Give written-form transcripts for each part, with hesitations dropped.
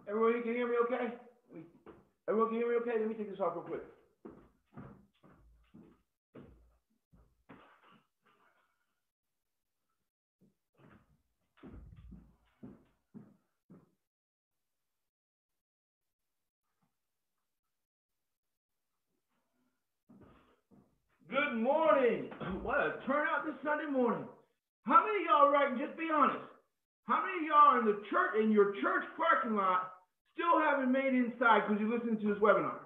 Everyone can hear me okay? Everyone can hear me okay? Let me take this off real quick. Good morning. What a turnout this Sunday morning. How many of y'all, right, just be honest, how many of y'all in the church, in your church parking lot, still haven't made it inside because you're listening to this webinar?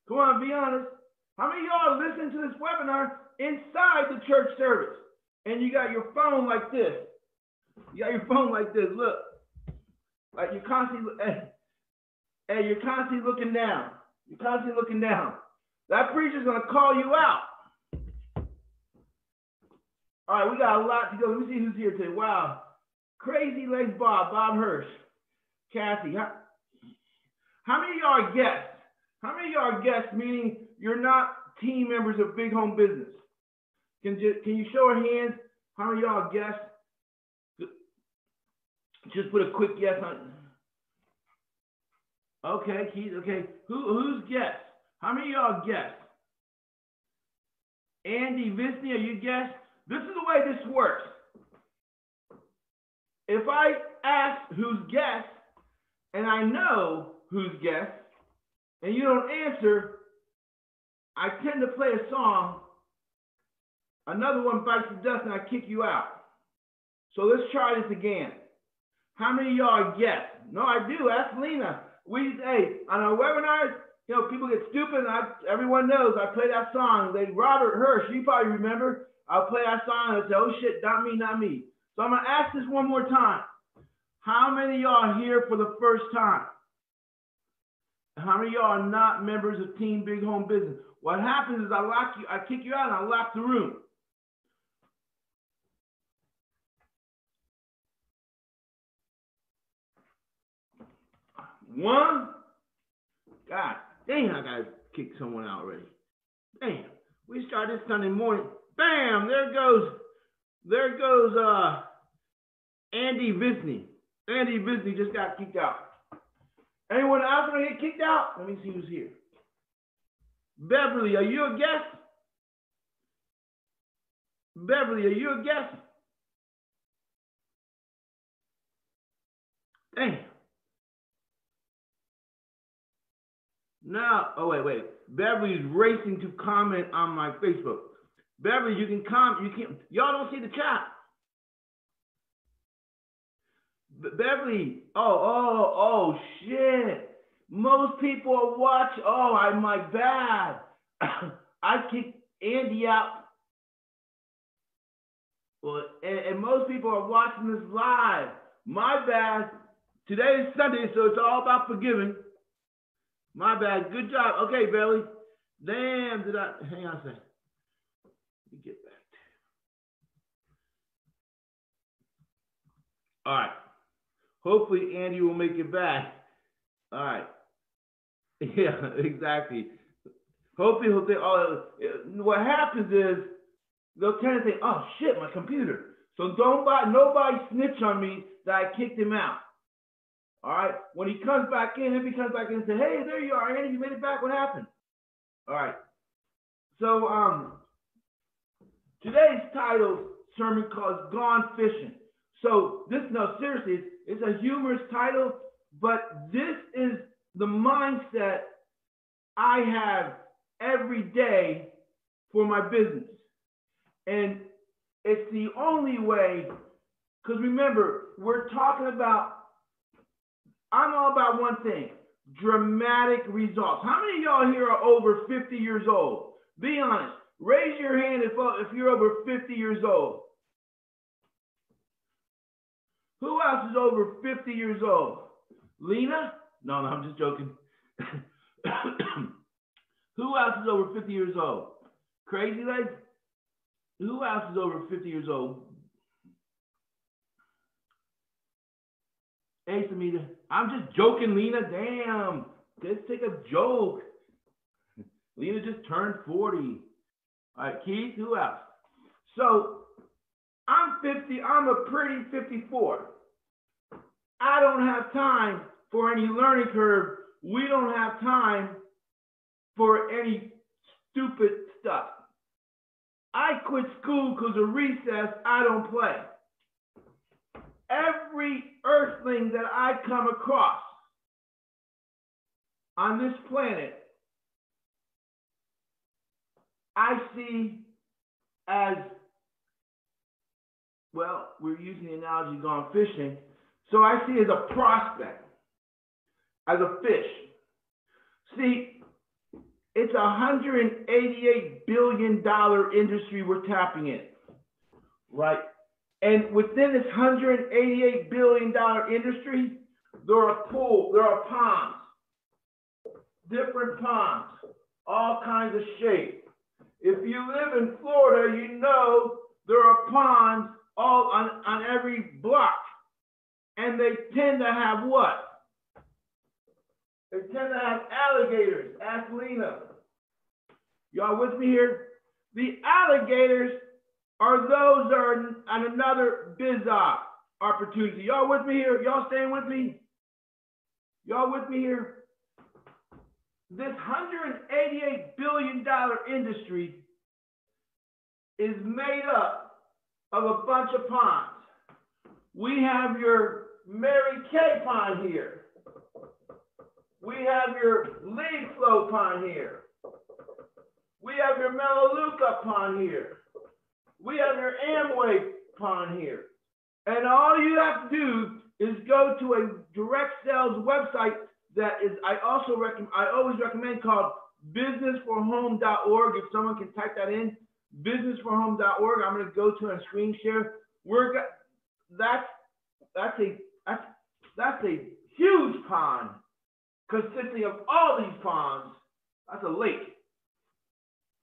Come on, be honest. How many of y'all are listening to this webinar inside the church service? And you got your phone like this. You got your phone like this. Look. Like you're constantly, hey, you're constantly looking down. You're constantly looking down. That preacher's going to call you out. All right, we got a lot to go. Let me see who's here today. Wow. Crazy Legs Bob Hirsch, Kathy. How many of y'all are guests? How many of y'all are guests, meaning you're not team members of Big Home Business? Can you show of hands how many of y'all are guests? Just put a quick yes on. Okay, Keith. Okay, who's guests? How many of y'all guests? Andy Visney, are you guests? This is the way this works. If I ask who's guests, and I know who's guests, and you don't answer, I tend to play a song. Another one bites the dust, and I kick you out. So let's try this again. How many of y'all are guests? No, I do. Ask Lena. Hey, on our webinars, you know, people get stupid, and everyone knows I play that song. Robert Hirsch, you probably remember. I'll play that song and say, oh shit, not me, not me. So I'm going to ask this one more time. How many of y'all are here for the first time? How many of y'all are not members of Team Big Home Business? What happens is I kick you out and I lock the room. One. God damn, I got to kick someone out already. Damn. We start this Sunday morning. Bam, there goes Andy Visney. Andy Visney just got kicked out. Anyone else want to get kicked out? Let me see who's here. Beverly, are you a guest? Beverly, are you a guest? Damn. No, oh wait. Beverly's racing to comment on my Facebook. Beverly, you can comment. You can't. Y'all don't see the chat. Beverly, oh shit. Most people are watching. Oh, my bad. I kicked Andy out. Well, and most people are watching this live. My bad. Today is Sunday, so it's all about forgiving. My bad. Good job. Okay, Beverly. Damn, hang on a second. Let me get back. All right. Hopefully Andy will make it back. All right. Yeah, exactly. Hopefully he'll think, what happens is they'll tend to think, oh shit, my computer. So nobody snitch on me that I kicked him out. All right. When he comes back in, if he comes back in and says, hey, there you are, Andy, you made it back. What happened? All right. So today's title sermon called Gone Fishing. So seriously, it's a humorous title, but this is the mindset I have every day for my business. And it's the only way, because remember, we're talking about, I'm all about one thing, dramatic results. How many of y'all here are over 50 years old? Be honest. Raise your hand if you're over 50 years old. Who else is over 50 years old? Lena? No, I'm just joking. Who else is over 50 years old? Crazy Legs? Who else is over 50 years old? Hey, Samita. I'm just joking, Lena. Damn. Let's take a joke. Lena just turned 40. All right, Keith, who else? So, I'm 50. I'm a pretty 54. I don't have time for any learning curve. We don't have time for any stupid stuff. I quit school because of recess. I don't play. Every earthling that I come across on this planet, I see as, well, we're using the analogy gone fishing, so I see as a prospect, as a fish. See, it's a $188 billion industry we're tapping in, right? And within this $188 billion industry, there are pools, there are ponds, different ponds, all kinds of shapes. If you live in Florida, you know there are ponds all on every block. And they tend to have what? They tend to have alligators. Ask Lena. Y'all with me here? The alligators are those that are on another biz opportunity. Y'all with me here? Y'all staying with me? Y'all with me here? This $188 billion industry is made up of a bunch of ponds. We have your Mary Kay pond here. We have your lead flow pond here. We have your Melaleuca pond here. We have your Amway pond here. And all you have to do is go to a direct sales website that is, I always recommend, called businessforhome.org. If someone can type that in, businessforhome.org. I'm going to go to a screen share. That's a huge pond consisting of all these ponds. That's a lake.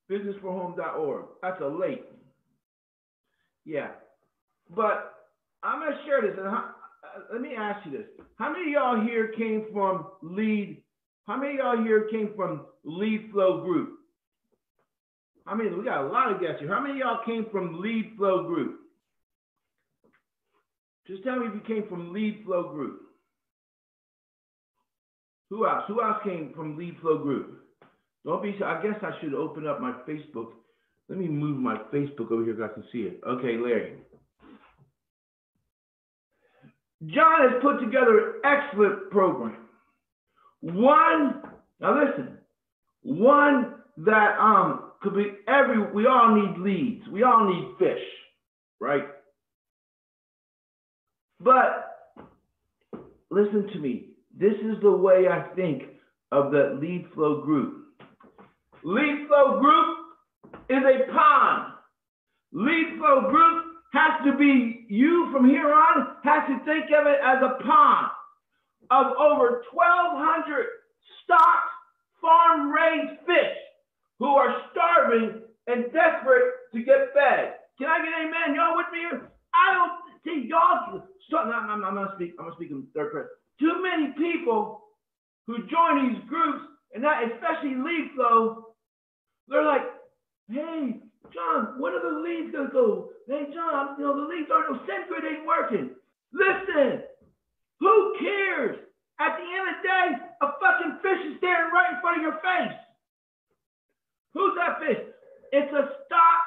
Businessforhome.org. That's a lake. Yeah. But I'm going to share this. And let me ask you this. How many of y'all here came from lead? How many of y'all here came from lead flow group? I mean, we got a lot of guests here. How many of y'all came from lead flow group? Just tell me if you came from lead flow group. Who else? Who else came from lead flow group? Don't be, I guess I should open up my Facebook. Let me move my Facebook over here so I can see it. Okay, Larry. John has put together an excellent program. One, now listen, one that could be we all need leads. We all need fish, right? But listen to me. This is the way I think of the lead flow group. Lead flow group is a pond. Lead flow group has to be, you from here on, has to think of it as a pond of over 1,200 stocked, farm-raised fish who are starving and desperate to get fed. Can I get an amen? Y'all with me here? I don't see y'all. I'm gonna speak in third person. Too many people who join these groups, and that especially lead flow, they're like, hey, John, when are the leads gonna go? Hey, John, the leads aren't, no send grid ain't working. Listen, who cares? At the end of the day, a fucking fish is staring right in front of your face. Who's that fish? It's a stock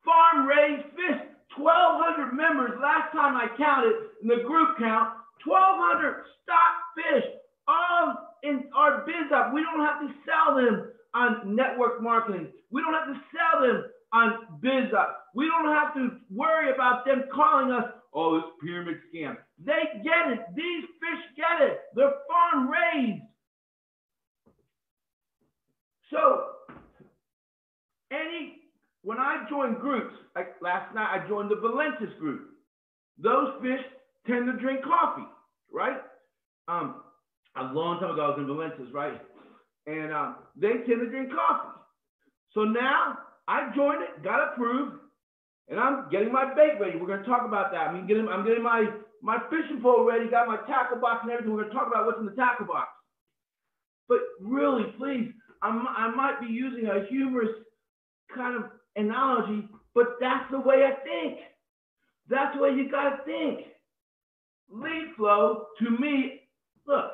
farm-raised fish. 1,200 members last time I counted in the group count. 1,200 stock fish, all in our biz up. We don't have to sell them on network marketing. We don't have to sell them on biz up. We don't have to worry about them calling us, oh, it's pyramid scam. They get it. These fish get it. They're farm raised. So when I join groups, like last night I joined the Valentis group. Those fish tend to drink coffee, right? A long time ago I was in Valentis, right? And they tend to drink coffee. So now I joined it, got approved, and I'm getting my bait ready. We're going to talk about that. I'm getting my fishing pole ready, got my tackle box and everything. We're going to talk about what's in the tackle box. But really, please, I might be using a humorous kind of analogy, but that's the way I think. That's the way you got to think. lead flow to me, look,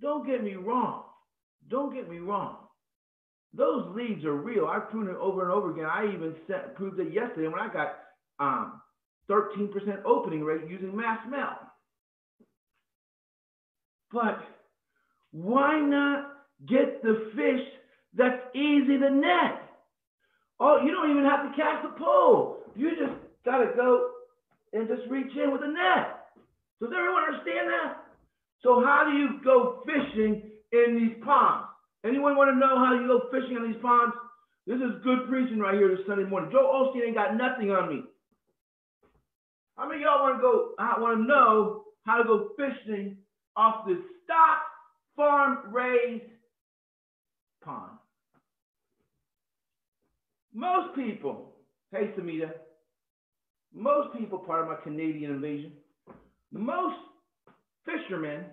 don't get me wrong. Don't get me wrong. Those leads are real. I've proven it over and over again. I even proved it yesterday when I got 13% opening rate using mass mail. But why not get the fish that's easy to net? Oh, you don't even have to cast a pole. You just got to go and just reach in with a net. Does everyone understand that? So how do you go fishing in these ponds? Anyone want to know how you go fishing in these ponds? This is good preaching right here this Sunday morning. Joe Osteen ain't got nothing on me. How many of y'all want to know how to go fishing off this stock farm raised pond? Most people, hey Samita, most people, part of my Canadian invasion, most fishermen,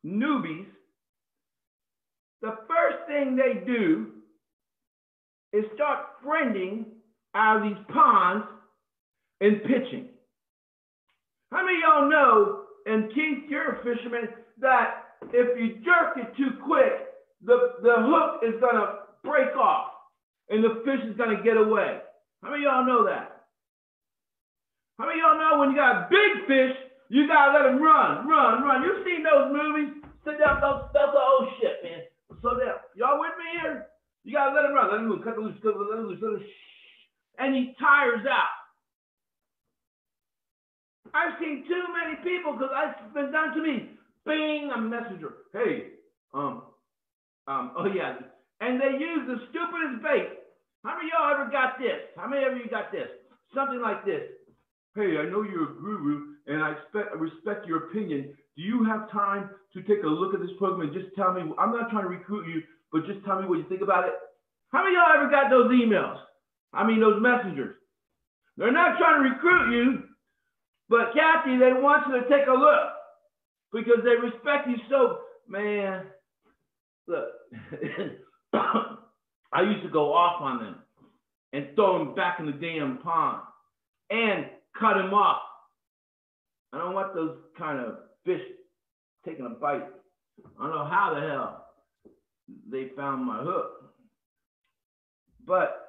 newbies, the first thing they do is start friending out of these ponds and pitching. How many of y'all know, and Keith, you're a fisherman, that if you jerk it too quick, the hook is going to break off and the fish is going to get away? How many of y'all know that? How many of y'all know when you got big fish, you got to let them run? You've seen those movies? Sit down, that's the old shit, man. Slow down. Y'all with me here? You got to let him run. Let him loose. Cut the loose. Let him loose. And he tires out. I've seen too many people, because it's been done to me. Bing, a messenger. Hey, oh yeah. And they use the stupidest bait. How many of y'all ever got this? How many of you got this? Something like this. Hey, I know you're a guru, and I respect your opinion. Do you have time to take a look at this program and just tell me? I'm not trying to recruit you, but just tell me what you think about it. How many of y'all ever got those emails? Those messengers. They're not trying to recruit you, but Kathy, they want you to take a look because they respect you so, man. Look, I used to go off on them and throw them back in the damn pond and cut them off. I don't want those kind of fish taking a bite. I don't know how the hell they found my hook. But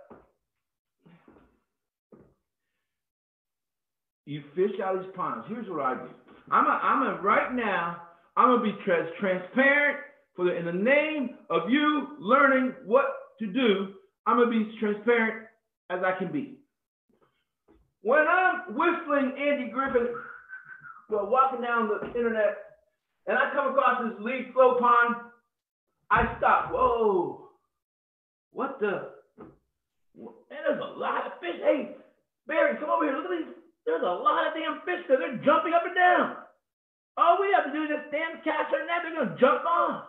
you fish out of these ponds. Here's what I do. Right now, I'm gonna be transparent in the name of you learning what to do. I'm gonna be transparent as I can be. When I'm whistling Andy Griffin, walking down the internet, and I come across this lead flow pond, I stop. Whoa, what the? Man, there's a lot of fish. Hey, Barry, come over here. Look at these. There's a lot of damn fish there. They're jumping up and down. All we have to do is just stand, cast our net. They're going to jump on.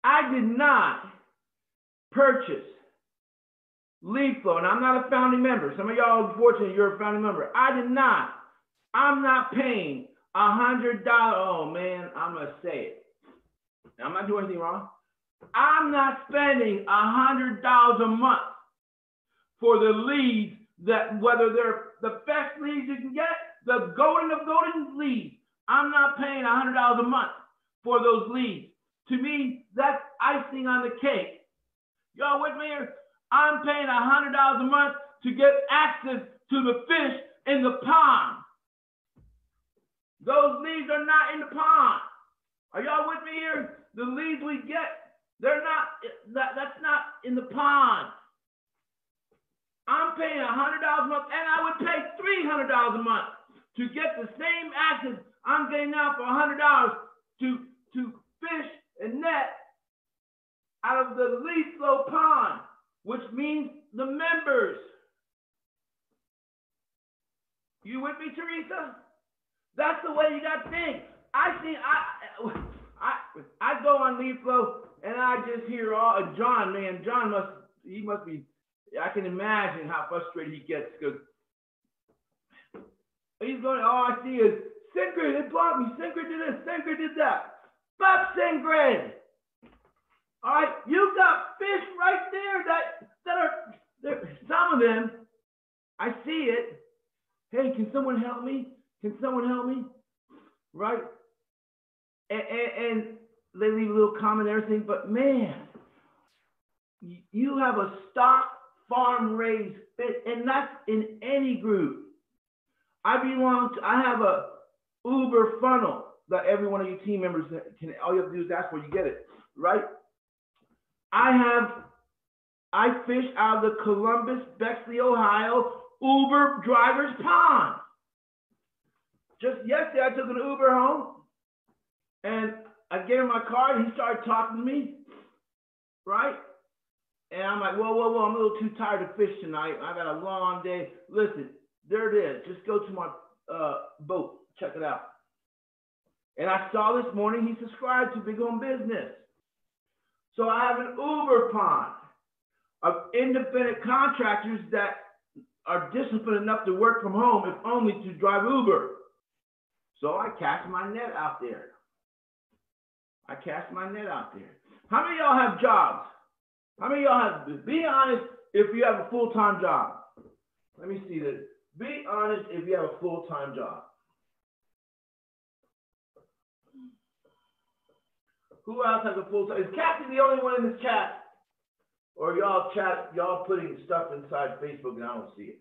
I did not purchase lead flow, and I'm not a founding member. Some of y'all, unfortunately, you're a founding member. I did not. I'm not paying $100. Oh, man, I'm going to say it. Now, I'm not doing anything wrong. I'm not spending $100 a month for the leads that, whether they're the best leads you can get, the golden of golden leads. I'm not paying $100 a month for those leads. To me, that's icing on the cake. Y'all with me here? I'm paying $100 a month to get access to the fish in the pond. Those leads are not in the pond. Are y'all with me here? The leads we get, that's not in the pond. I'm paying $100 a month, and I would pay $300 a month to get the same access I'm getting now for $100 to fish and net out of the lead flow pond, which means the members. You with me, Teresa? That's the way you got to think. I go on lead flow and I just hear John, man. John must be. I can imagine how frustrated he gets because he's going. All I see is Singrid. It blocked me. Singrid did this. Singrid did that. Bob Singrid. All right, you got fish right there that are some of them. I see it. Hey, can someone help me? Can someone help me? Right? And they leave a little comment and everything, but man, you have a stock farm raised fish, and that's in any group. I have a Uber funnel that every one of you team members can, all you have to do is ask for, you get it, right? I fish out of the Columbus, Bexley, Ohio Uber driver's pond. Just yesterday, I took an Uber home, and I gave him my card, and he started talking to me, right? And I'm like, whoa, I'm a little too tired to fish tonight. I got a long day. Listen, there it is. Just go to my boat. Check it out. And I saw this morning he subscribed to Big Home Business. So I have an Uber pond of independent contractors that are disciplined enough to work from home, if only to drive Uber. So I cast my net out there. How many of y'all have jobs? How many of y'all have, be honest if you have a full-time job. Let me see this. Be honest if you have a full-time job. Who else has a full-time? Is Kathy the only one in this chat? Or y'all putting stuff inside Facebook and I don't see it?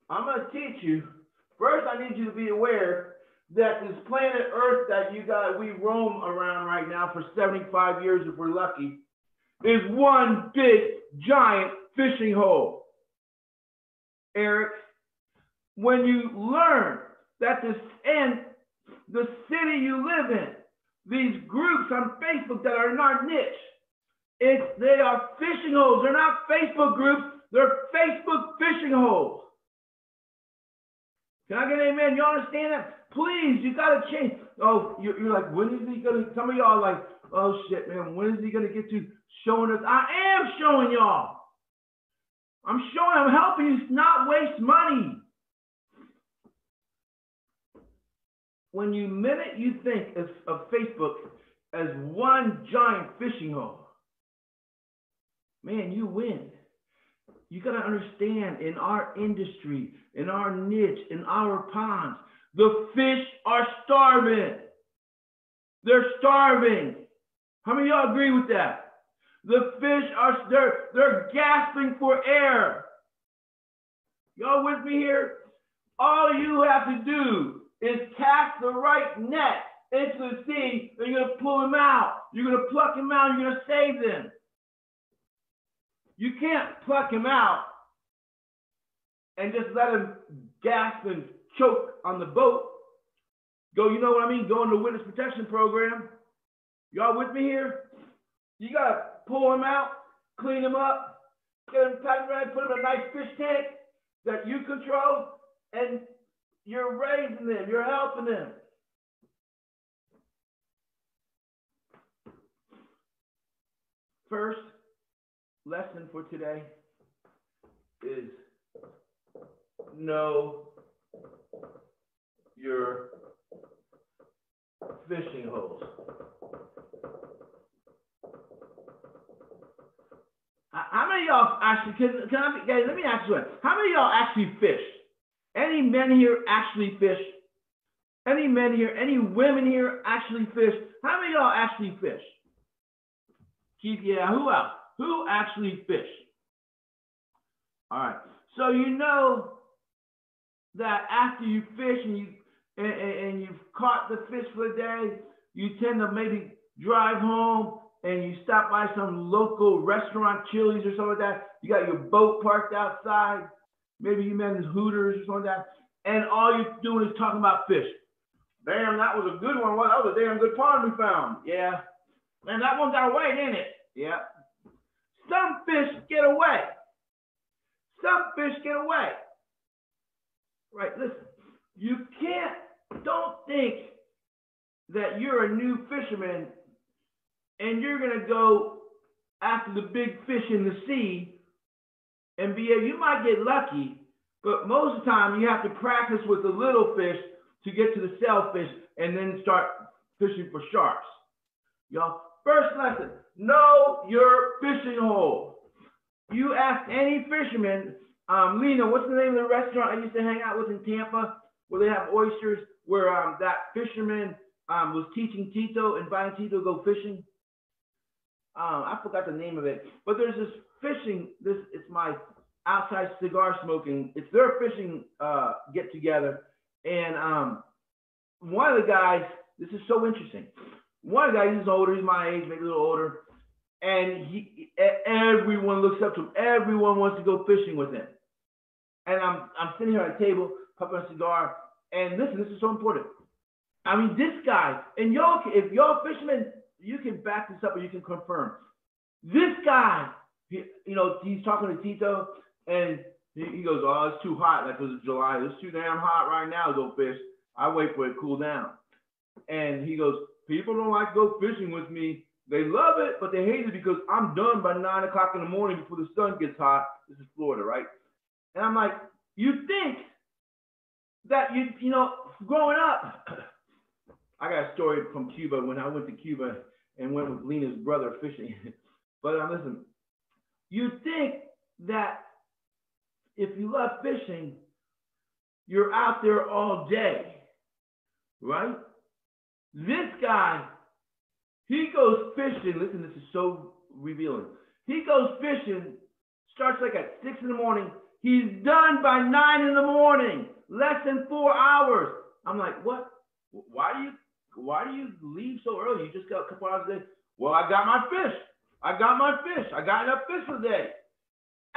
I'm going to teach you. First, I need you to be aware that this planet Earth that we roam around right now for 75 years, if we're lucky, is one big, giant fishing hole. Eric, when you learn that the city you live in, these groups on Facebook that are in our niche, they are fishing holes. They're not Facebook groups. They're Facebook fishing holes. Can I get an amen? You understand that? Please, you got to change. Oh, you're like, when is he going to, some of y'all are like, oh shit, man, when is he going to get to showing us? I am showing y'all. I'm helping you not waste money. When you think of Facebook as one giant fishing hole, man, you win. You got to understand, in our industry, in our niche, in our ponds, the fish are starving. They're starving. How many of y'all agree with that? The fish they're gasping for air. Y'all with me here? All you have to do is cast the right net into the sea, and you're going to pull them out. You're going to pluck them out, and you're going to save them. You can't pluck him out and just let him gasp and choke on the boat. Go, you know what I mean? Go in the witness protection program. Y'all with me here? You got to pull him out, clean him up, get him packed right, put him in a nice fish tank that you control, and you're raising them. You're helping them. First lesson for today is know your fishing holes. How many of y'all actually, guys, let me ask you one. How many of y'all actually fish? Any men here actually fish? Any men here, any women here actually fish? How many of y'all actually fish? Keith, yeah, who else? Who actually fish? All right. So you know that after you fish and you've caught the fish for the day, you tend to maybe drive home and you stop by some local restaurant, Chili's or something like that. You got your boat parked outside. Maybe you met in Hooters or something like that. And all you're doing is talking about fish. Damn, that was a good one. That was a damn good pond we found. Yeah. Man, that one got away, didn't it? Yeah. Some fish get away. Some fish get away. Right, listen. Don't think that you're a new fisherman and you're going to go after the big fish in the sea and you might get lucky, but most of the time you have to practice with the little fish to get to the sailfish and then start fishing for sharks. Y'all, first lesson, know your fishing hole. you ask any fisherman, Lena, what's the name of the restaurant I used to hang out with in Tampa where they have oysters, where that fisherman was teaching Tito, inviting Tito to go fishing? I forgot the name of it, but there's this fishing, it's my outside cigar smoking, it's their fishing get together. And one of the guys, this is so interesting. One of the guys, he's older, he's my age, maybe a little older. And everyone looks up to him. Everyone wants to go fishing with him. And I'm sitting here at a table, puffing a cigar. And listen, this is so important. I mean, this guy, and y'all, if y'all fishermen, you can back this up or you can confirm. This guy, he's talking to Tito, and he goes, oh, it's too hot. Like it was July. It's too damn hot right now to go fish. I wait for it to cool down. And he goes, people don't like to go fishing with me. They love it, but they hate it because I'm done by 9 o'clock in the morning before the sun gets hot. This is Florida, right? And I'm like, you think that growing up, I got a story from Cuba when I went to Cuba and went with Lena's brother fishing. But listen, you think that if you love fishing, you're out there all day, right? This guy, he goes fishing. Listen, this is so revealing. He goes fishing, starts like at 6 in the morning. He's done by 9 in the morning, less than 4 hours. I'm like, what? Why do you leave so early? You just got a couple hours a day. Well, I got my fish. I got enough fish for the day.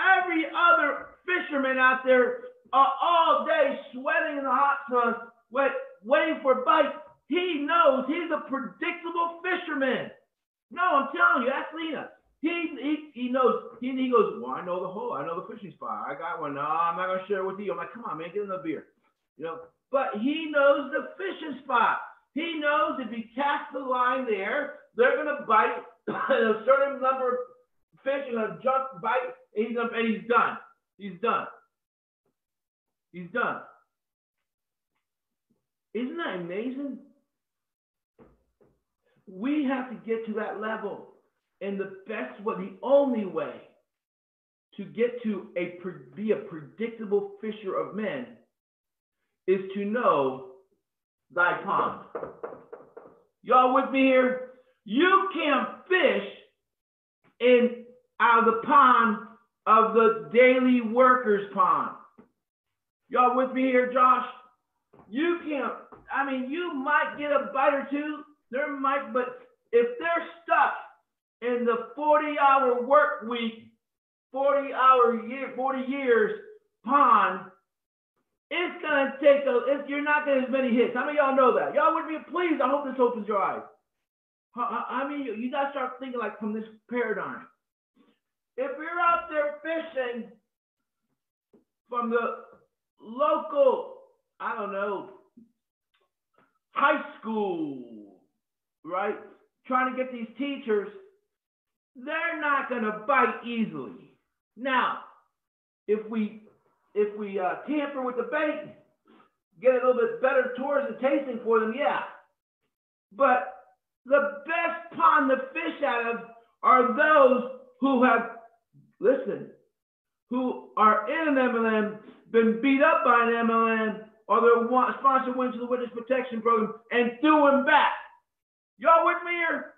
Every other fisherman out there all day sweating in the hot sun, waiting for a bite. He knows he's a predictable fisherman. No, I'm telling you, ask Lena. He knows. He goes, well, I know the hole. I know the fishing spot. I got one. No, I'm not gonna share it with you. I'm like, come on, man, get another beer. But he knows the fishing spot. He knows if he casts the line there, they're gonna bite a certain number of fish and a jump bite, and he's done. He's done. He's done. Isn't that amazing? We have to get to that level. And the best way, the only way to get to be a predictable fisher of men is to know thy pond. Y'all with me here? You can't fish out of the pond of the daily workers pond. Y'all with me here, Josh? You can't, you might get a bite or two. But if they're stuck in the 40-hour work week, 40 years pond, it's going to take you're not getting as many hits. How many of y'all know that? Y'all with me? Please, I hope this opens your eyes. You got to start thinking like from this paradigm. If you're out there fishing from the local, high school, right? Trying to get these teachers, they're not going to bite easily. Now, if we tamper with the bait, get a little bit better tours and tasting for them, yeah. But the best pond to fish out of are those who have, who are in an MLM, been beat up by an MLM, or their sponsor went to the Witness Protection Program and threw them back. Y'all with me here?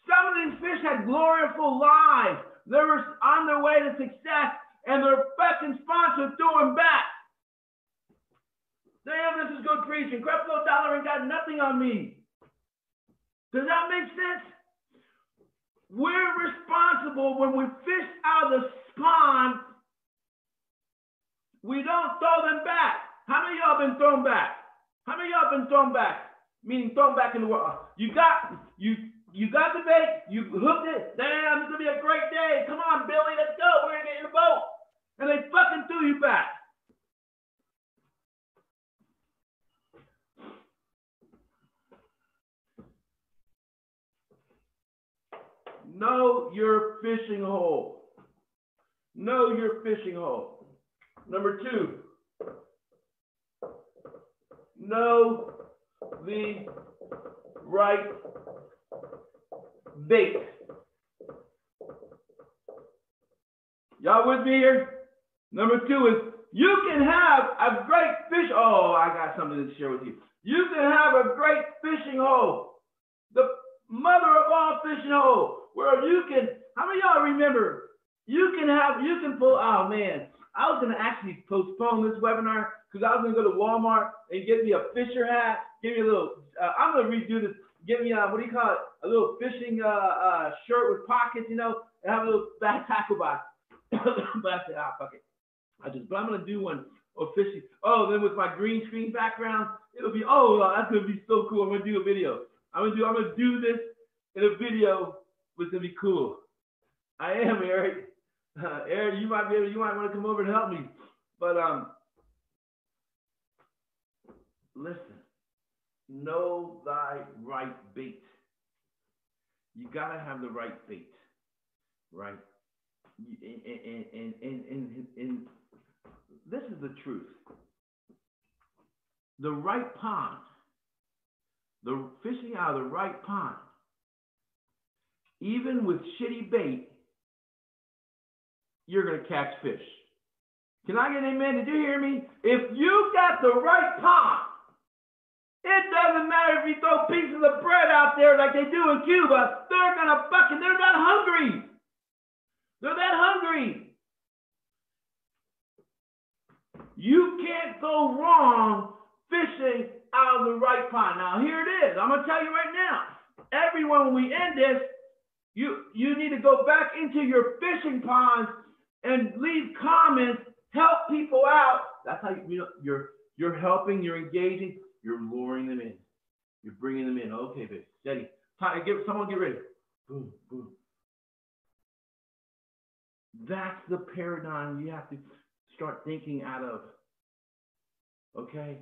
Some of these fish had gloriful lives. They were on their way to success, and their fucking sponsor threw them back. Damn, this is good preaching. Creflo Dollar ain't got nothing on me. Does that make sense? We're responsible when we fish out of the pond. We don't throw them back. How many of y'all been thrown back? How many of y'all been thrown back? Meaning thrown back in the world. You got the bait, you hooked it. Damn, it's gonna be a great day. Come on, Billy, let's go. We're gonna get in the boat. And they fucking threw you back. Know your fishing hole. Know your fishing hole. Number 2, know the right bait. Y'all with me here? Number 2 is you can have a great fish. Oh, I got something to share with you. You can have a great fishing hole. The mother of all fishing holes, where you can, how many of y'all remember, you can pull, oh man, I was going to actually postpone this webinar because I was going to go to Walmart and get me a fisher hat, give me a little, I'm going to redo this, get me, what do you call it, a little fishing shirt with pockets, you know, and have a little back tackle box. But I said, fuck it. But I'm going to do one of fishing. Oh, then with my green screen background, it'll be, that's going to be so cool. I'm going to do a video. I'm gonna do this in a video. It's gonna be cool. I am, Eric. Eric, you might want to come over and help me. But listen, know thy right bait. You gotta have the right bait, right? And this is the truth. The right pond. The fishing out of the right pond, even with shitty bait, you're going to catch fish. Can I get an amen? Did you hear me? If you got the right pond, it doesn't matter if you throw pieces of bread out there like they do in Cuba, they're going to bucket. They're that hungry. They're that hungry. You can't go wrong fishing out of the right pond. Now, here it is. I'm going to tell you right now. Everyone, when we end this, you need to go back into your fishing ponds and leave comments, help people out. That's how you're helping, you're engaging, you're luring them in. You're bringing them in. Okay, baby. Steady. Someone get ready. Boom, boom. That's the paradigm you have to start thinking out of. Okay?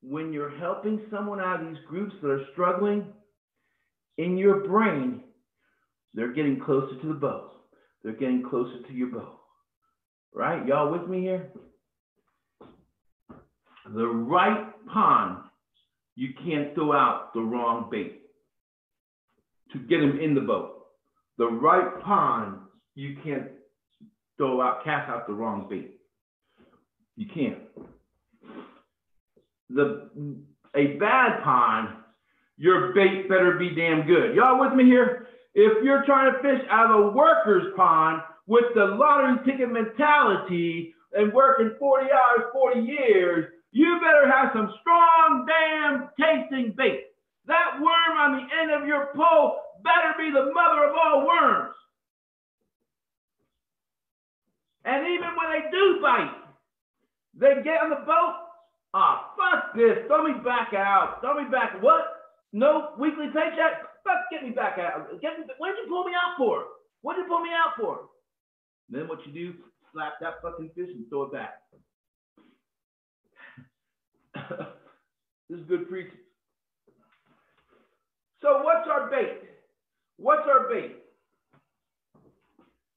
When you're helping someone out of these groups that are struggling, in your brain, they're getting closer to the bow. They're getting closer to your bow. Right? Y'all with me here? The right pond, you can't throw out the wrong bait to get them in the boat. The right pond, you can't cast out the wrong bait. You can't. A bad pond, your bait better be damn good. Y'all with me here? If you're trying to fish out of a worker's pond with the lottery ticket mentality and working 40 hours, 40 years, you better have some strong damn tasting bait. That worm on the end of your pole better be the mother of all worms. And even when they do bite, they get on the boat. Fuck this. Throw me back out. Throw me back. What? No weekly paycheck? Fuck, get me back out. What'd you pull me out for? What'd you pull me out for? Then what you do, slap that fucking fish and throw it back. This is good preaching. So what's our bait? What's our bait?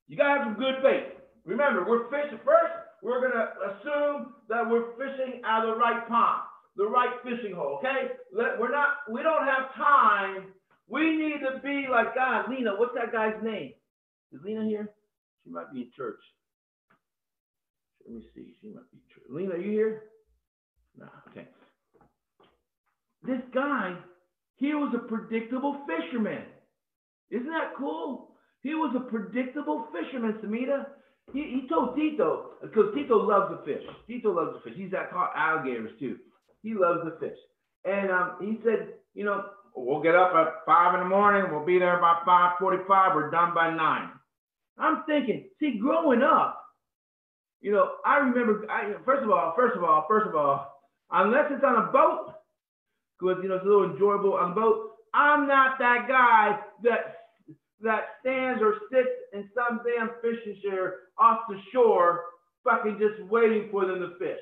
You gotta have some good bait. Remember, we're fishing first. We're going to assume that we're fishing out of the right pond, the right fishing hole, okay? We don't have time. We need to be like, God, Lena, what's that guy's name? Is Lena here? She might be in church. Let me see. She might be in church. Lena, are you here? No, okay. This guy, he was a predictable fisherman. Isn't that cool? He was a predictable fisherman, Samita. He told Tito, because Tito loves the fish. Tito loves the fish. He's caught alligators too. He loves the fish. And he said, we'll get up at 5 in the morning. We'll be there by 5:45. We're done by 9. I'm thinking, see, growing up, I remember, first of all, unless it's on a boat, because, it's a little enjoyable on a boat, I'm not that guy that stands or sits in some damn fishing chair off the shore, fucking just waiting for them to fish.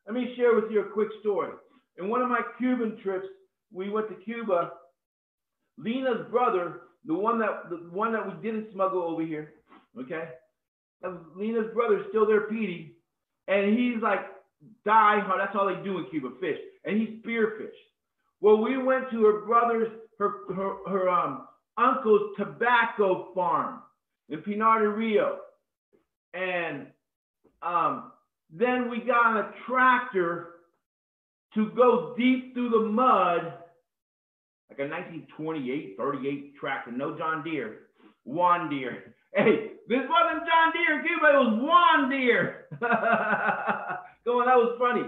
Let me share with you a quick story. In one of my Cuban trips, we went to Cuba. Lena's brother, the one that we didn't smuggle over here, okay? Lena's brother is still there, Petey, and he's like die hard. That's all they do in Cuba, fish, and he spearfish. Well, we went to her brother's, her uncle's tobacco farm in Pinar del Rio. And then we got on a tractor to go deep through the mud, like a 1928, 38 tractor, no John Deere, Juan Deere. Hey, this wasn't John Deere in Cuba, it was Juan Deere. Come on, that was funny.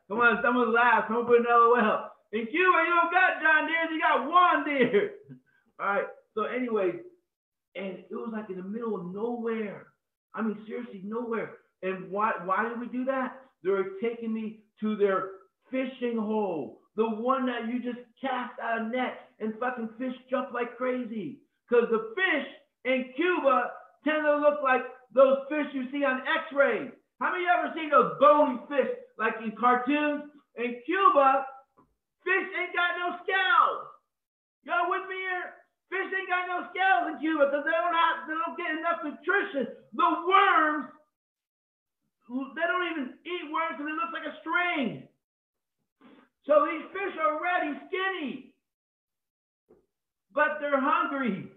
Come on, someone laughed, someone put an LOL. In Cuba, you don't got John Deere, you got Juan Deere. All right, so anyway, and it was like in the middle of nowhere. I mean, seriously, nowhere. And why did we do that? They were taking me to their fishing hole, the one that you just cast out of net and fucking fish jump like crazy. Because the fish in Cuba tend to look like those fish you see on X-rays. How many of you ever seen those bony fish like in cartoons? In Cuba, fish ain't got no scales. Y'all with me here? Fish ain't got no scales in Cuba because they don't get enough nutrition. The worms, they don't even eat worms because it looks like a string. So these fish are already skinny, but they're hungry.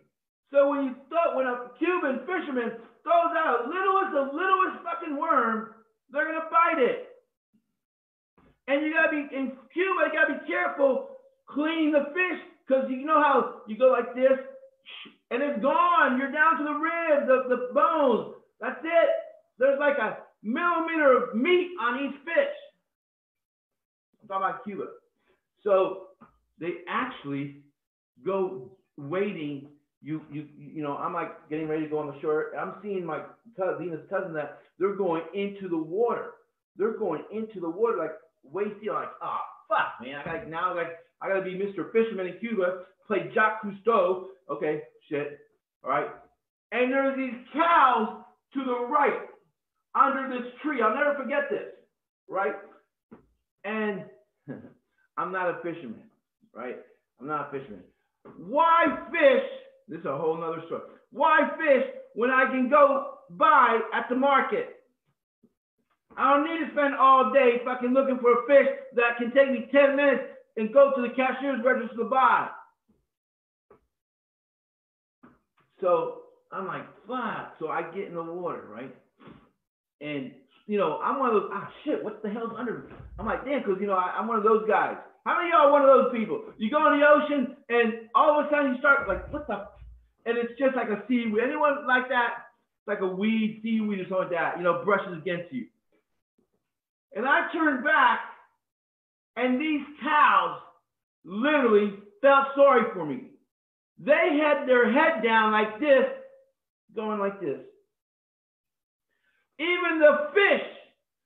So when a Cuban fisherman throws out the littlest fucking worm, they're gonna bite it. And you gotta be in Cuba. You gotta be careful cleaning the fish because you know how you go like this, and it's gone. You're down to the ribs, the bones. That's it. There's like a millimeter of meat on each fish. I'm talking about Cuba. So they actually go wading. You know, I'm like getting ready to go on the shore. I'm seeing my cousin, that they're going into the water. They're going into the water like waist deep. Like, oh fuck, man! I gotta be Mr. Fisherman in Cuba. Play Jacques Cousteau. Okay, shit. All right. And there's these cows to the right under this tree. I'll never forget this. Right. And I'm not a fisherman. Right. I'm not a fisherman. Why fish? This is a whole nother story. Why fish when I can go buy at the market? I don't need to spend all day fucking looking for a fish that can take me 10 minutes and go to the cashier's register to buy. So I'm like, fuck. So I get in the water, right? And, you know, I'm one of those, shit, what the hell's under me? I'm like, damn, because, you know, I'm one of those guys. How many of y'all are one of those people? You go in the ocean and all of a sudden you start like, what the? And it's just like a seaweed. Anyone like that? It's like a weed, seaweed or something like that, you know, brushes against you. And I turned back and these cows literally felt sorry for me. They had their head down like this, going like this. Even the fish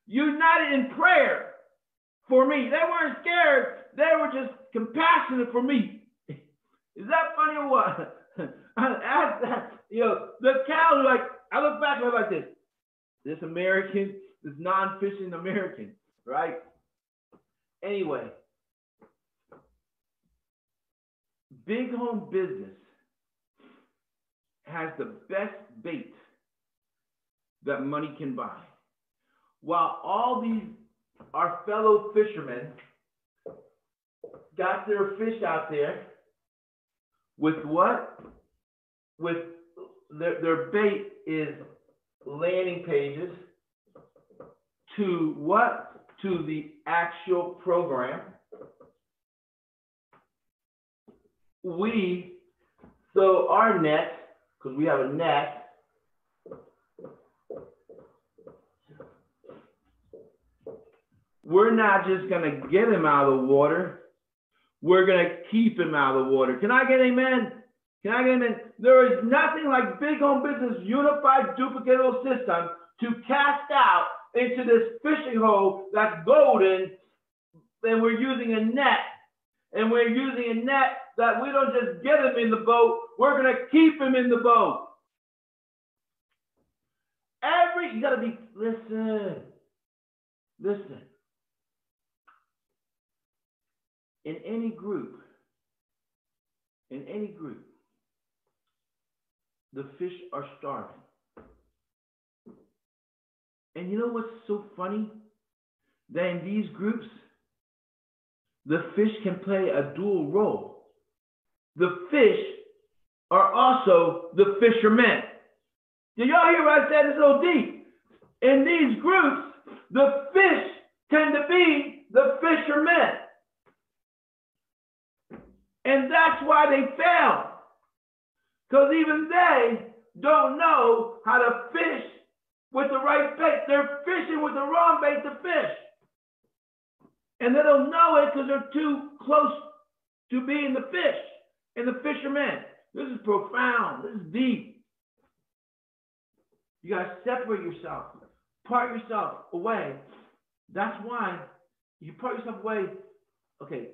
united in prayer for me. They weren't scared. They were just compassionate for me. Is that funny or what? You know, the cows are like, I look back and I'm like this. This American, this non-fishing American, right? Anyway, big home business has the best bait that money can buy. While all these, our fellow fishermen got their fish out there with what? With their bait is landing pages to what? To the actual program. So our net, because we have a net, we're not just going to get him out of the water. We're going to keep him out of the water. Can I get amen? Can I get amen? There is nothing like big home business unified duplicatable system to cast out into this fishing hole that's golden. And we're using a net. And we're using a net that we don't just get him in the boat. We're going to keep him in the boat. You got to be, listen. In any group, the fish are starving. And you know what's so funny? That in these groups, the fish can play a dual role. The fish are also the fishermen. Did y'all hear what I said? It's a little deep. In these groups, the fish tend to be the fishermen. And that's why they fail. Because even they don't know how to fish with the right bait. They're fishing with the wrong bait to fish. And they don't know it because they're too close to being the fish and the fisherman. This is profound. This is deep. You got to separate yourself. Part yourself away. That's why you part yourself away. Okay.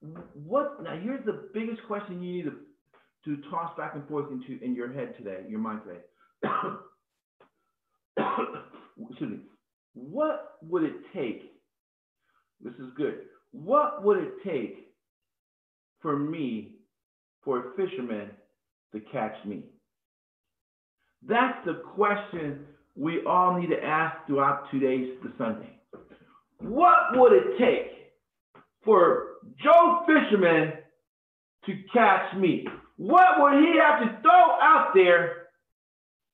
Now here's the biggest question you need to toss back and forth in your head today, your mind today. Excuse me. What would it take? This is good. What would it take for a fisherman to catch me? That's the question we all need to ask throughout today's Sunday. What would it take for Joe Fisherman to catch me? What would he have to throw out there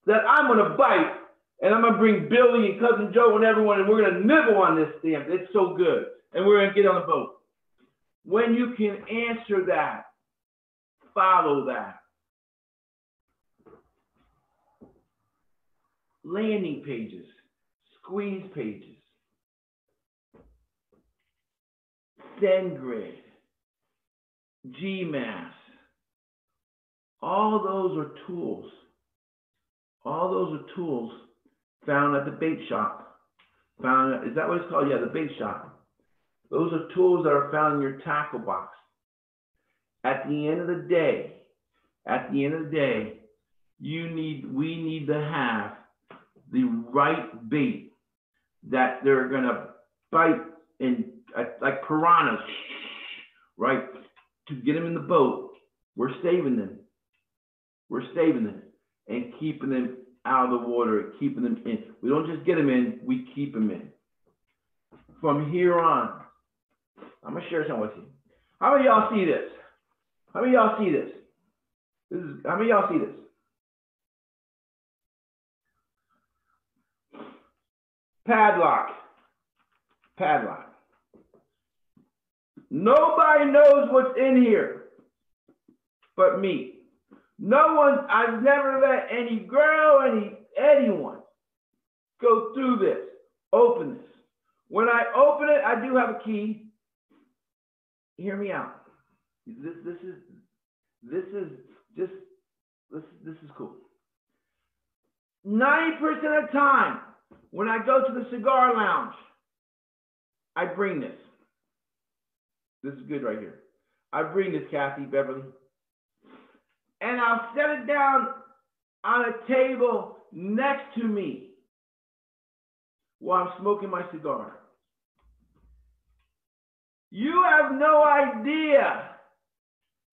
that I'm going to bite, and I'm going to bring Billy and Cousin Joe and everyone, and we're going to nibble on this thing. It's so good. And we're going to get on the boat. When you can answer that, follow that. Landing pages, squeeze pages, SendGrid, GMass. All those are tools. All those are tools found at the bait shop. Is that what it's called? Yeah, the bait shop. Those are tools that are found in your tackle box. At the end of the day, we need to have the right bait that they're gonna bite in, like piranhas, right? To get them in the boat, we're saving them. And keeping them out of the water, keeping them in. We don't just get them in, we keep them in. From here on, I'm gonna share something with you. How many of y'all see this? How many of y'all see this? How many of y'all see this? Padlock. Nobody knows what's in here but me. I've never let any girl, anyone go through this, open this. When I open it, I do have a key. Hear me out. This is cool. 90% of the time, when I go to the cigar lounge, I bring this. This is good right here. I bring this, Kathy, Beverly. And I'll set it down on a table next to me while I'm smoking my cigar. You have no idea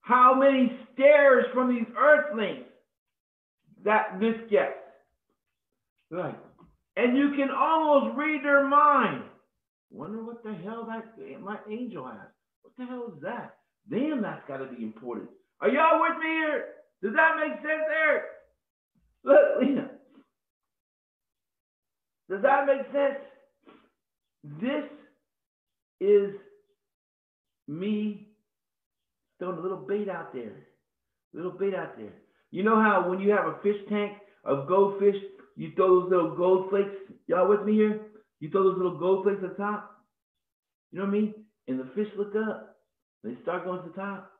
how many stares from these earthlings that this gets. Right. And you can almost read their mind. Wonder what the hell my angel has. What the hell is that? Damn, that's got to be important. Are y'all with me here? Does that make sense, Eric? Look, Lena. Does that make sense? This is me throwing a little bait out there. You know how when you have a fish tank of goldfish, you throw those little gold flakes? Y'all with me here? You throw those little gold flakes at the top? You know what I mean? And the fish look up. They start going to the top.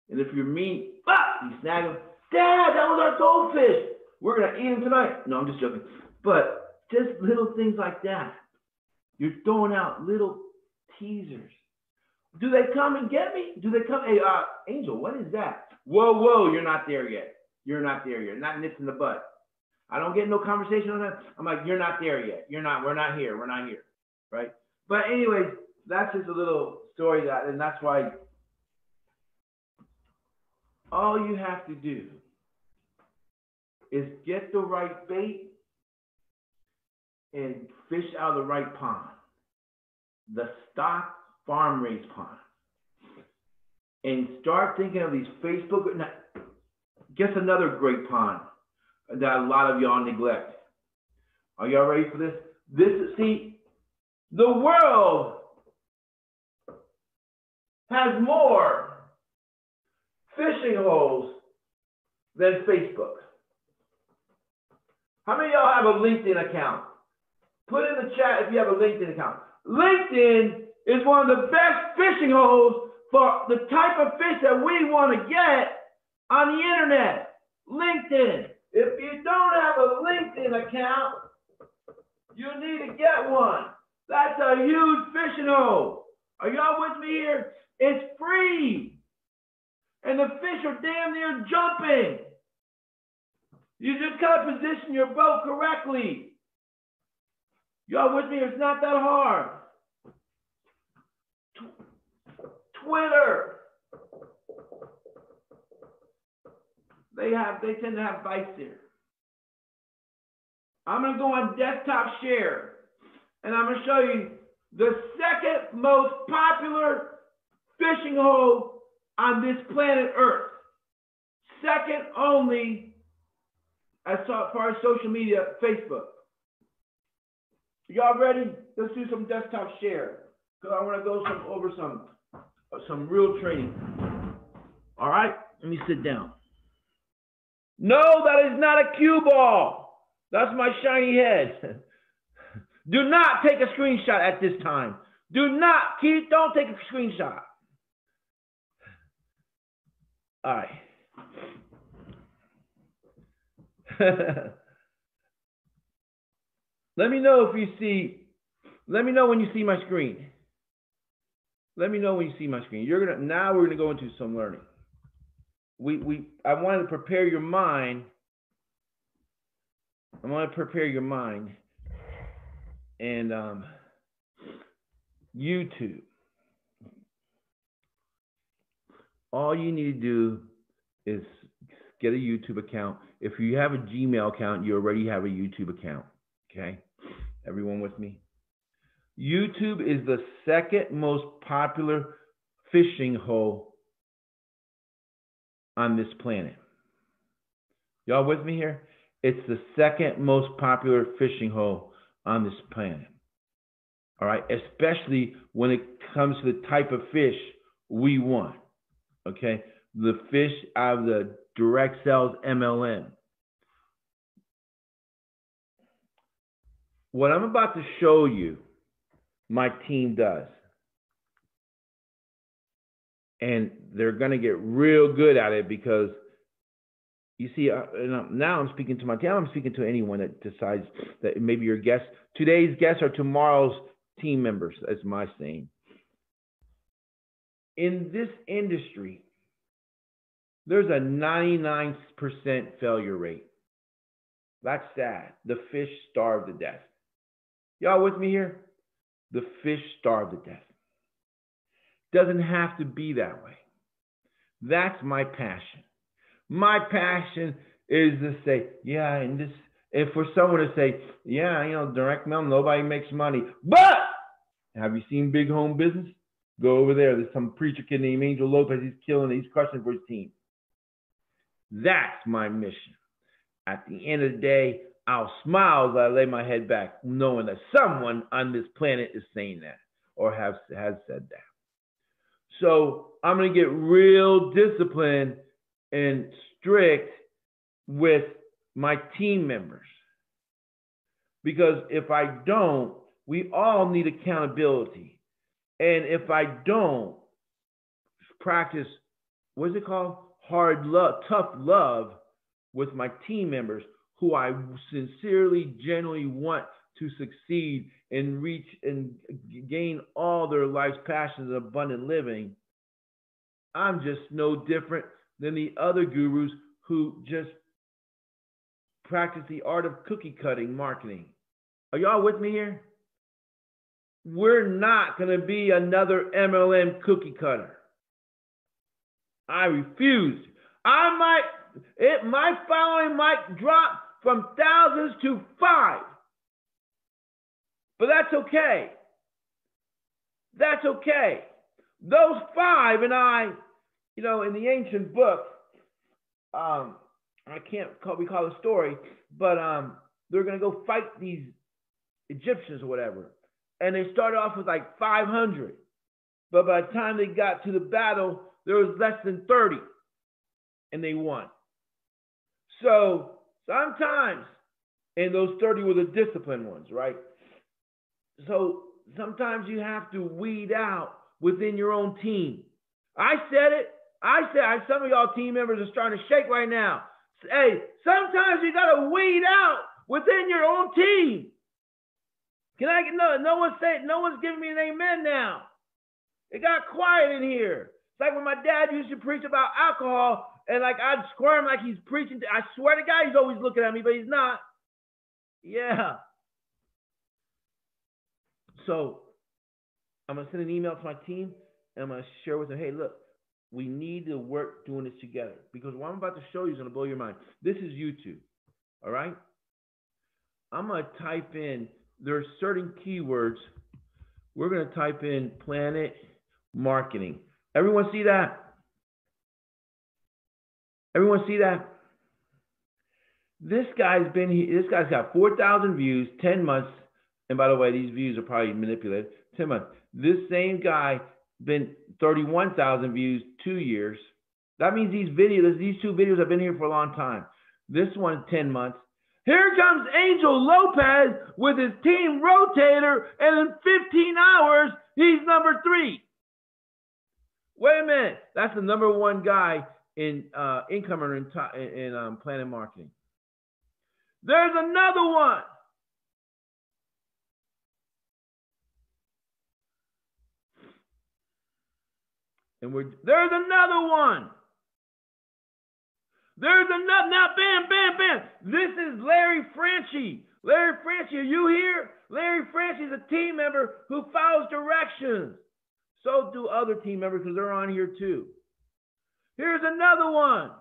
And if you're mean, you snag them. Dad, that was our goldfish. We're going to eat them tonight. No, I'm just joking. But just little things like that. You're throwing out little teasers. Do they come and get me? Do they come? Hey, Angel, what is that? Whoa, you're not there yet. Not nips in the butt. I don't get no conversation on that. I'm like, you're not there yet. We're not here. Right? But anyways, that's just a little story and that's why all you have to do is get the right bait and fish out of the right pond. The stock farm raised pond. And start thinking of these Facebook. Now, guess another great pond. that a lot of y'all neglect. Are y'all ready for this? See, the world has more fishing holes than Facebook. How many of y'all have a LinkedIn account? Put in the chat if you have a LinkedIn account. LinkedIn is one of the best fishing holes for the type of fish that we want to get on the internet. LinkedIn. If you don't have a LinkedIn account, you need to get one. That's a huge fishing hole. Are y'all with me here? It's free. And the fish are damn near jumping. You just gotta position your boat correctly. Y'all with me? It's not that hard. Twitter. They tend to have bites there. I'm gonna go on desktop share, and I'm gonna show you the second most popular fishing hole on this planet Earth. Second only, as far as social media, Facebook. Y'all ready? Let's do some desktop share, because I want to go over some real training. All right, let me sit down. No, that is not a cue ball. That's my shiny head. Do not take a screenshot at this time. Don't take a screenshot. All right. Let me know when you see my screen. Let me know when you see my screen. Now we're gonna go into some learning. I wanted to prepare your mind. I want to prepare your mind. And YouTube. All you need to do is get a YouTube account. If you have a Gmail account, you already have a YouTube account. Okay? Everyone with me? YouTube is the second most popular fishing hole on this planet. Y'all with me here? It's the second most popular fishing hole on this planet. All right? Especially when it comes to the type of fish we want. Okay? The fish out of the direct sales MLM. What I'm about to show you, my team does. And they're going to get real good at it because, you see, now I'm speaking to my team. I'm speaking to anyone that decides that maybe your guests, today's guests are tomorrow's team members, as my saying. In this industry, there's a 99% failure rate. That's sad. The fish starve to death. Y'all with me here? The fish starve to death. Doesn't have to be that way. That's my passion. My passion is to say, yeah, and for someone to say, yeah, direct mail, nobody makes money. But have you seen Big Home Business? Go over there. There's some preacher kid named Angel Lopez. He's killing it. He's crushing for his team. That's my mission. At the end of the day, I'll smile as I lay my head back, knowing that someone on this planet is saying that or has said that. So I'm going to get real disciplined and strict with my team members. Because if I don't, we all need accountability. And if I don't practice, what is it called? Hard love, tough love with my team members who I sincerely, genuinely want to succeed and reach and gain all their life's passions of abundant living, I'm just no different than the other gurus who just practice the art of cookie cutting marketing. Are y'all with me here? We're not going to be another MLM cookie cutter. I refuse. My following might drop from thousands to 5. But that's okay. That's okay. Those 5 and I, in the ancient book, I can't recall the story, but they're going to go fight these Egyptians or whatever. And they started off with like 500. But by the time they got to the battle, there was less than 30. And they won. So sometimes, and those 30 were the disciplined ones, right? So sometimes you have to weed out within your own team. I said it. Some of y'all team members are starting to shake right now. Hey, sometimes you got to weed out within your own team. Can I get no one's giving me an amen now. It got quiet in here. It's like when my dad used to preach about alcohol, and like I'd squirm like he's preaching. I swear to God, he's always looking at me, but he's not. Yeah. So I'm gonna send an email to my team, and I'm gonna share with them, hey, look, we need to work doing this together, because what I'm about to show you is gonna blow your mind. This is YouTube. All right. I'm gonna type in. There are certain keywords. We're gonna type in PlanNet Marketing. Everyone see that? Everyone see that? This guy's been here. This guy's got 4,000 views, 10 months. And by the way, these views are probably manipulated. 10 months. This same guy been 31,000 views, 2 years. That means these two videos have been here for a long time. This one, 10 months. Here comes Angel Lopez with his team rotator, and in 15 hours, he's number 3. Wait a minute. That's the number 1 guy in income earner in PlanNet Marketing. There's another one. And there's another one. There's another. Now, bam, bam, bam. This is Larry Franchi. Larry Franchi, are you here? Larry Franchi is a team member who follows directions. So do other team members, because they're on here too. Here's another one.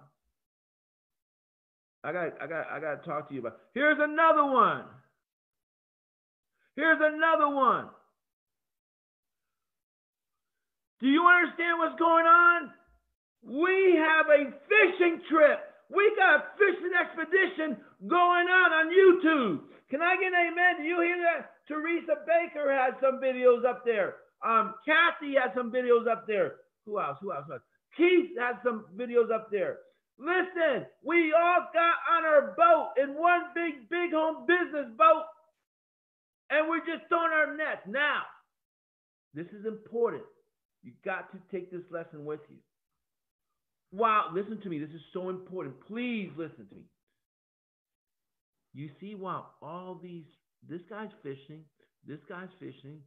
I got to talk to you about. Here's another one. Here's another one. Do you understand what's going on? We have a fishing trip. We got a fishing expedition going on YouTube. Can I get an amen? Do you hear that? Teresa Baker has some videos up there. Kathy has some videos up there. Who else? Keith has some videos up there. Listen, we all got on our boat in one big home business boat, and we're just throwing our nets. Now, this is important. You got to take this lesson with you. Wow, listen to me. This is so important. Please listen to me. You see, wow, all these, this guy's fishing, this guy's fishing,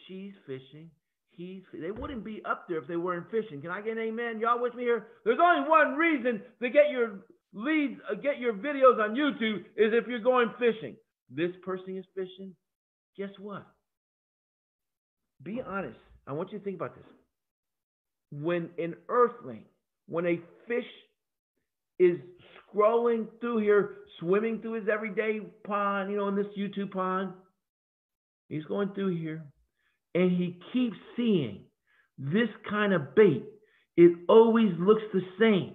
she's fishing, they wouldn't be up there if they weren't fishing. Can I get an amen? Y'all with me here? There's only one reason to get your leads, get your videos on YouTube is if you're going fishing. This person is fishing. Guess what? Be honest. I want you to think about this. When an earthling, when a fish is scrolling through here, swimming through his everyday pond, in this YouTube pond, he's going through here, and he keeps seeing this kind of bait. It always looks the same,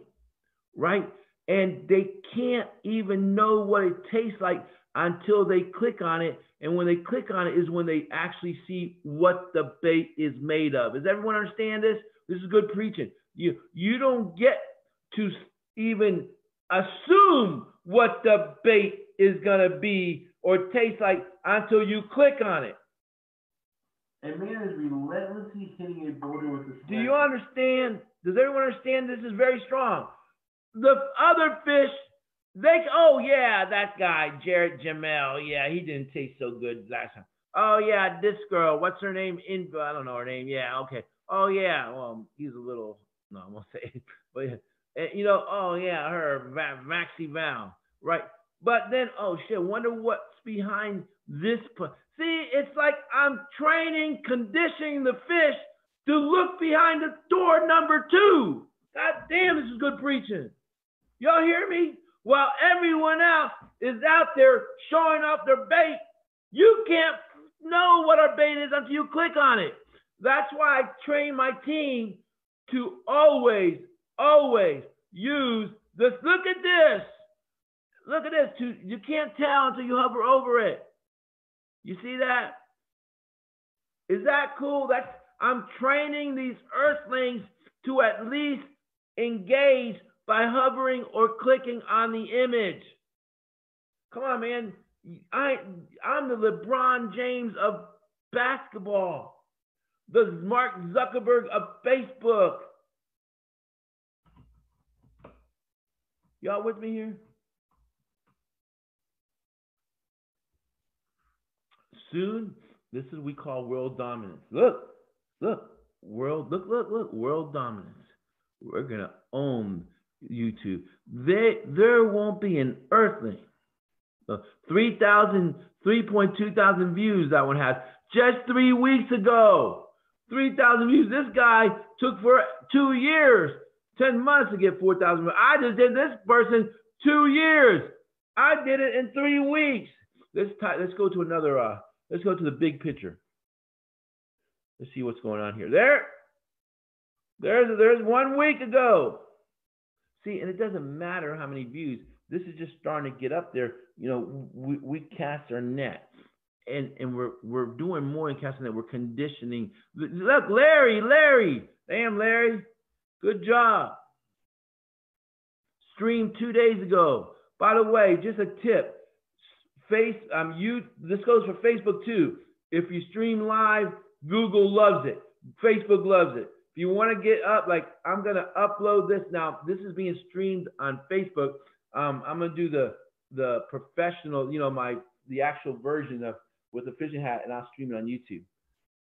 right? And they can't even know what it tastes like until they click on it. And when they click on it is when they actually see what the bait is made of. Does everyone understand this? This is good preaching. You don't get to even assume what the bait is going to be or taste like until you click on it. A man is relentlessly hitting a boulder with a stick. Do you understand? Does everyone understand this is very strong? The other fish, oh yeah, that guy, Jared Jamel, yeah, he didn't taste so good last time. Oh yeah, this girl, what's her name? I don't know her name. Yeah, okay. Oh yeah, well, he's a little, no, I won't say it. But oh yeah, her, Maxie Val, right? But then, oh shit, wonder what's behind this. See, it's like I'm training, conditioning the fish to look behind the door number 2. God damn, this is good preaching. Y'all hear me? While everyone else is out there showing off their bait, you can't know what our bait is until you click on it. That's why I train my team to always use this. Look at this. Look at this. You can't tell until you hover over it. You see that? Is that cool? I'm training these earthlings to at least engage by hovering or clicking on the image. Come on, man. I'm the LeBron James of basketball, the Mark Zuckerberg of Facebook. Y'all with me here? Soon, this is what we call world dominance. Look, world dominance. We're gonna own YouTube. There won't be an earthling. 3.2 thousand views that one has. Just 3 weeks ago. 3,000 views. This guy took for 2 years, 10 months to get 4,000. I just did this person 2 years. I did it in 3 weeks. Let's go to another, let's go to the big picture. Let's see what's going on here. There's 1 week ago. See, and it doesn't matter how many views. This is just starting to get up there. You know, we cast our net, and we're doing more than casting net. We're conditioning. Look, Larry, damn Larry, good job. Streamed 2 days ago. By the way, just a tip. This goes for Facebook too. If you stream live, Google loves it. Facebook loves it. If you want to get up, like I'm gonna upload this now. This is being streamed on Facebook. I'm gonna do the professional, you know, the actual version of with the fishing hat, and I'll stream it on YouTube,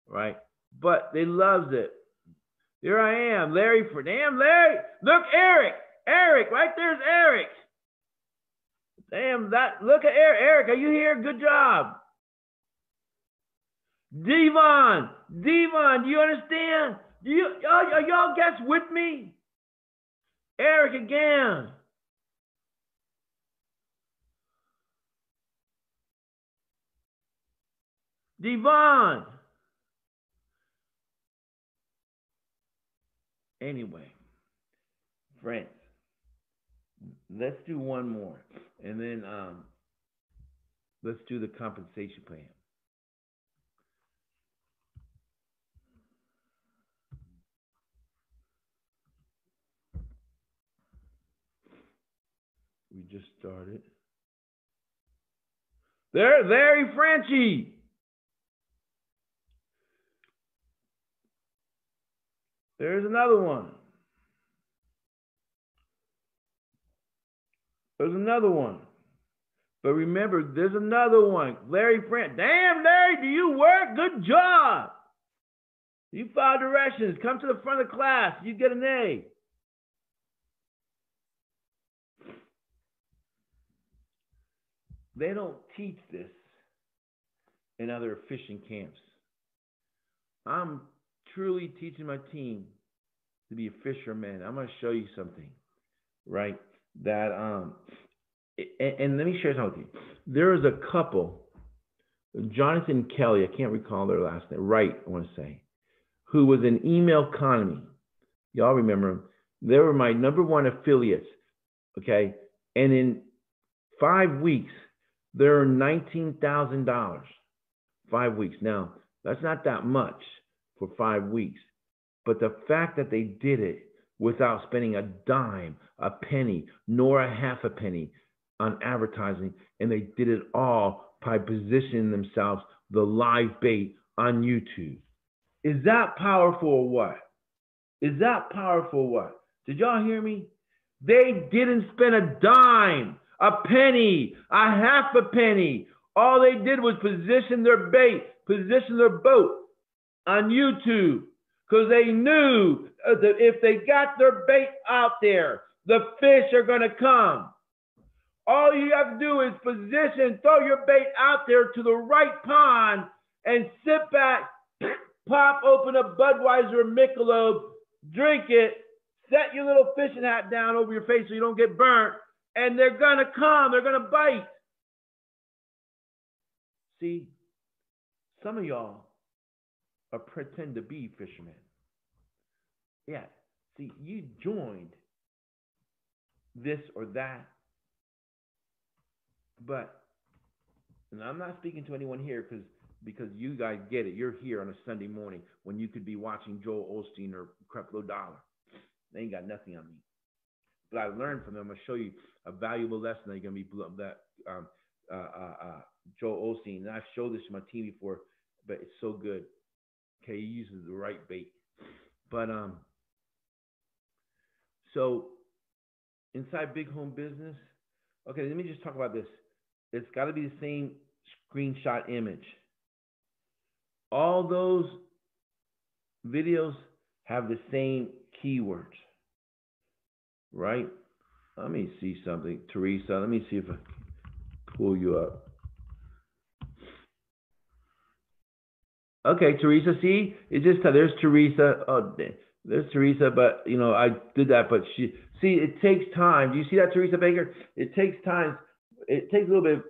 right? But they loves it. Here I am, Larry. Damn Larry, look, Erick, right there's Erick. Damn that, look at Erick. Are you here? Good job. Devon, do you understand? Are y'all guys with me? Erick again. Devon. Anyway, friends, let's do one more, and then let's do the compensation plan. We just started. There, Larry Franchi. There's another one. There's another one. But remember, there's another one. Larry Franchi. Damn, Larry, do you work? Good job. You follow directions. Come to the front of the class. You get an A. They don't teach this in other fishing camps. I'm truly teaching my team to be a fisherman. I'm going to show you something, right? That and let me share something with you. There is a couple, Jonathan Kelly, I can't recall their last name, Wright, I want to say, who was in Email Economy. Y'all remember them. They were my #1 affiliates, okay? And in 5 weeks, they earned $19,000. 5 weeks. Now, that's not that much for 5 weeks. But the fact that they did it without spending a dime, a penny, nor a half a penny on advertising, and they did it all by positioning themselves, the live bait on YouTube. Is that powerful or what? Is that powerful or what? Did y'all hear me? They didn't spend a dime, a penny, a half a penny. All they did was position their bait, position their boat on YouTube, because they knew that if they got their bait out there, the fish are going to come. All you have to do is position, throw your bait out there to the right pond, and sit back, pop open a Budweiser Michelob, drink it, set your little fishing hat down over your face so you don't get burnt, and they're going to come, they're going to bite. See, some of y'all are pretend to be fishermen. Yeah, see, you joined this or that But, and I'm not speaking to anyone here because you guys get it. You're here on a Sunday morning when you could be watching Joel Osteen or Creflo Dollar. They ain't got nothing on me. But I learned from them. I'm gonna show you a valuable lesson that you're gonna be Joel Osteen. And I've showed this to my team before, but it's so good. Okay, he uses the right bait. But so inside big home business, okay, let me just talk about this. It's got to be the same screenshot image. All those videos have the same keywords, right? Let me see something, Teresa. Let me see if I can pull you up. Okay, Teresa, see? It just, there's Teresa. Oh, there's Teresa, but, you know, I did that, but see, it takes time. Do you see that, Teresa Baker? It takes time. It takes a little bit,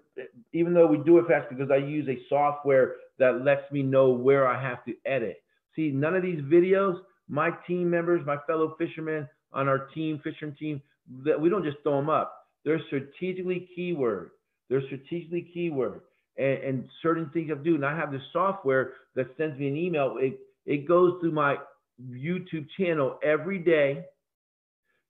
even though we do it fast, because I use a software that lets me know where I have to edit. See, none of these videos, my team members, my fellow fishermen on our team, fishing team, that we don't just throw them up. They're strategically keyword. And certain things I do. And I have this software that sends me an email. It goes through my YouTube channel every day,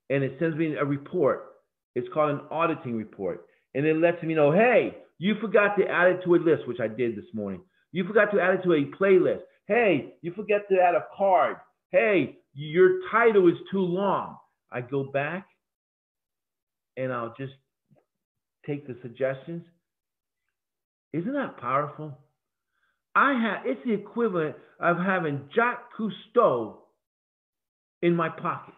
and it sends me a report. It's called an auditing report. And it lets me know, hey, you forgot to add it to a list, which I did this morning. You forgot to add it to a playlist. Hey, you forgot to add a card. Hey, your title is too long. I go back and I'll just take the suggestions. Isn't that powerful? It's the equivalent of having Jacques Cousteau in my pocket,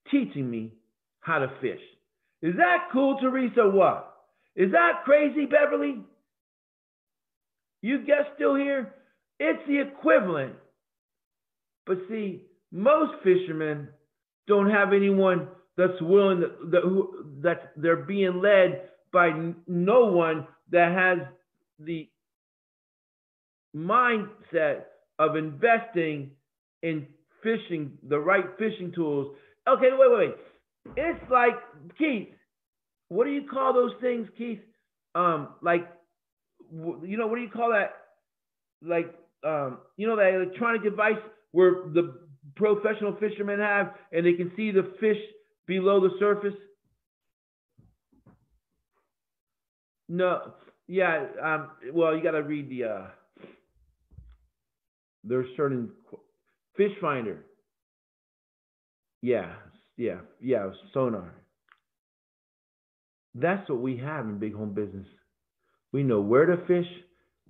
teaching me how to fish. Is that cool, Teresa? What? Is that crazy, Beverly? You guys still here? It's the equivalent. But see, most fishermen don't have anyone that's willing, that they're being led by no one that has the mindset of investing in fishing, the right fishing tools. Okay, wait. It's like, Keith, what do you call those things, Keith? Like, you know, what do you call that? Like, you know, that electronic device where the professional fishermen have, and they can see the fish below the surface? No, yeah, well, you got to read there's certain fish finder. Yeah, sonar. That's what we have in big home business. We know where to fish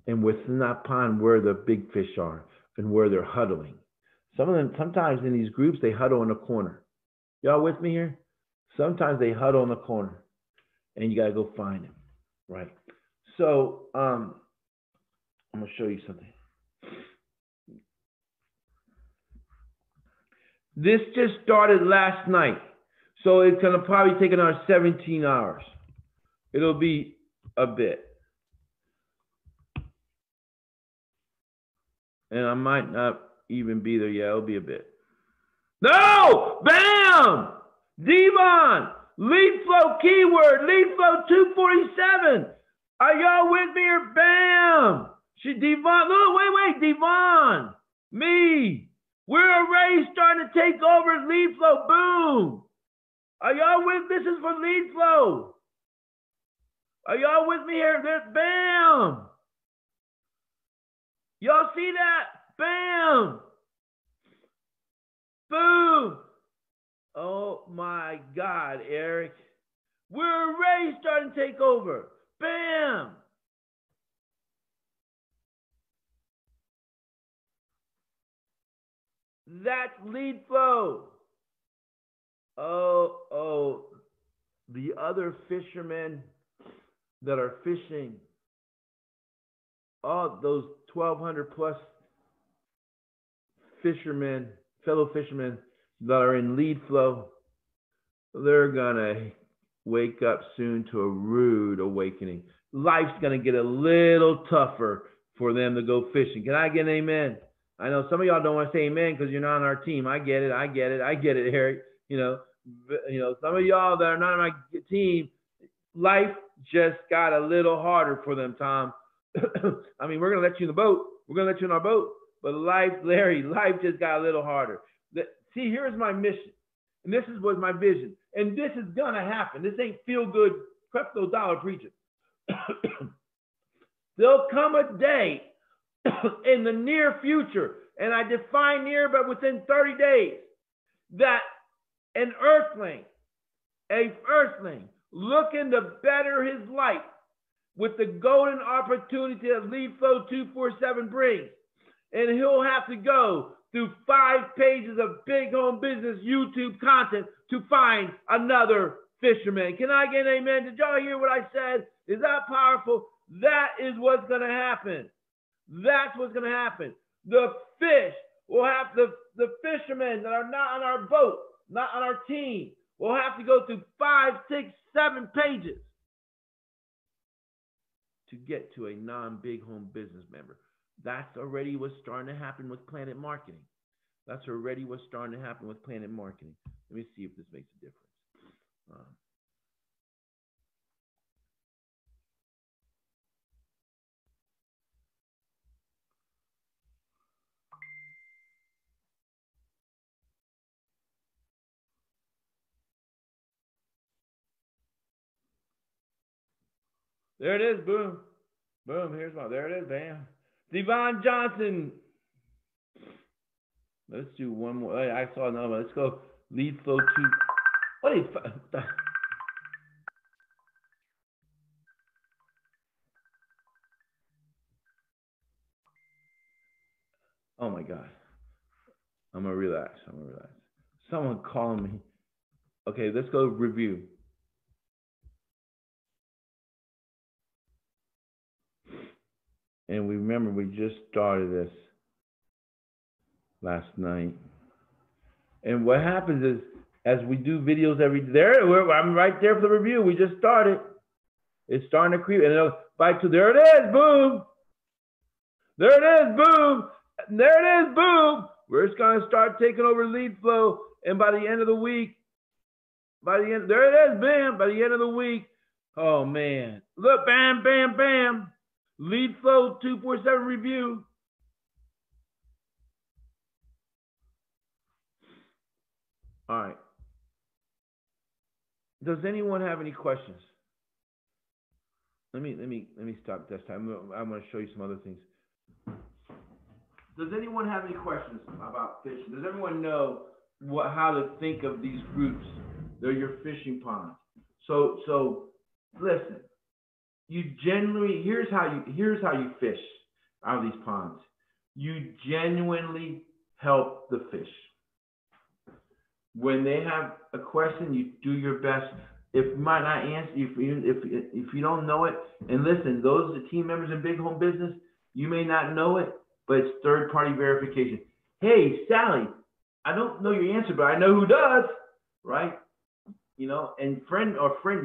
and within that pond where the big fish are and where they're huddling. Some of them, sometimes in these groups, they huddle in a corner. Y'all with me here? Sometimes they huddle in the corner and you got to go find them, right? So I'm going to show you something. This just started last night, so it's going to probably take another 17 hours. It'll be a bit. And I might not even be there yet. It'll be a bit. No! Bam! Devon! Lead flow keyword. Lead flow 247. Are y'all with me here? Bam! Devon. No, wait. Devon. Me. We're already starting to take over lead flow. Boom. Are y'all with? This is for lead flow. Are y'all with me here? Bam. Y'all see that? Bam. Boom. Oh my God, Eric. We're already starting to take over. Bam. That's lead flow. Oh, the other fishermen that are fishing, all those 1,200 plus fishermen, fellow fishermen that are in lead flow, they're gonna wake up soon to a rude awakening. Life's gonna get a little tougher for them to go fishing. Can I get an amen? I know some of y'all don't want to say amen because you're not on our team. I get it, Eric. You know, some of y'all that are not on my team, life just got a little harder for them, Tom. I mean, we're going to let you in the boat. We're going to let you in our boat. But life, Larry, life just got a little harder. See, here's my mission. And this was my vision. And this is going to happen. This ain't feel-good crypto dollar preaching. There'll come a day in the near future, and I define near, but within 30 days, that an earthling looking to better his life with the golden opportunity that Lead Flow 247 brings, and he'll have to go through 5 pages of big home business YouTube content to find another fisherman. Can I get an amen? Did y'all hear what I said? Is that powerful? That is what's going to happen. That's what's going to happen. The fish will have the fishermen that are not on our boat, not on our team, will have to go through 5, 6, 7 pages to get to a non-big home business member. That's already what's starting to happen with PlanNet Marketing. That's already what's starting to happen with PlanNet Marketing. Let me see if this makes a difference. There it is. Boom. Boom. Here's my. There it is. Bam. Devon Johnson. Let's do one more. I saw another one. Let's go. Lead Flow 2. What is. Oh my God. I'm going to relax. Someone calling me. Okay, let's go review. And we remember we just started this last night. And what happens is, as we do videos every day, I'm right there for the review. We just started. It's starting to creep. And it'll bite to, there it is, boom. There it is, boom. There it is, boom. We're just going to start taking over Lead Flow. And by the end of the week, there it is, bam. By the end of the week, oh man. Look, bam, bam, bam. Lead Flow 247 review. All right. Does anyone have any questions? Let me stop this time. I'm going to show you some other things. Does anyone have any questions about fishing? Does everyone know how to think of these groups? They're your fishing ponds. So listen. You generally, here's how you fish out of these ponds. You genuinely help the fish. When they have a question, you do your best. If you might not answer, if you don't know it, and listen, those are the team members in big home business, you may not know it, but it's third-party verification. Hey, Sally, I don't know your answer, but I know who does, right? You know, and friend,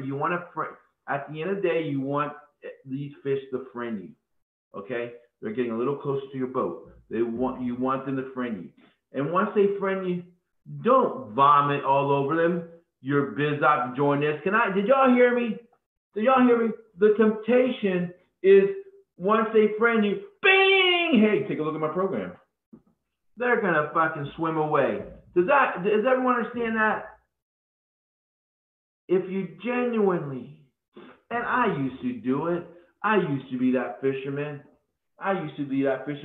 you want a friend. At the end of the day, you want these fish to friend you, okay? They're getting a little closer to your boat. You want them to friend you. And once they friend you, don't vomit all over them. Your biz op join this. Did y'all hear me? The temptation is once they friend you, bing! Hey, take a look at my program. They're gonna fucking swim away. Does everyone understand that? If you genuinely, and I used to do it. I used to be that fisherman.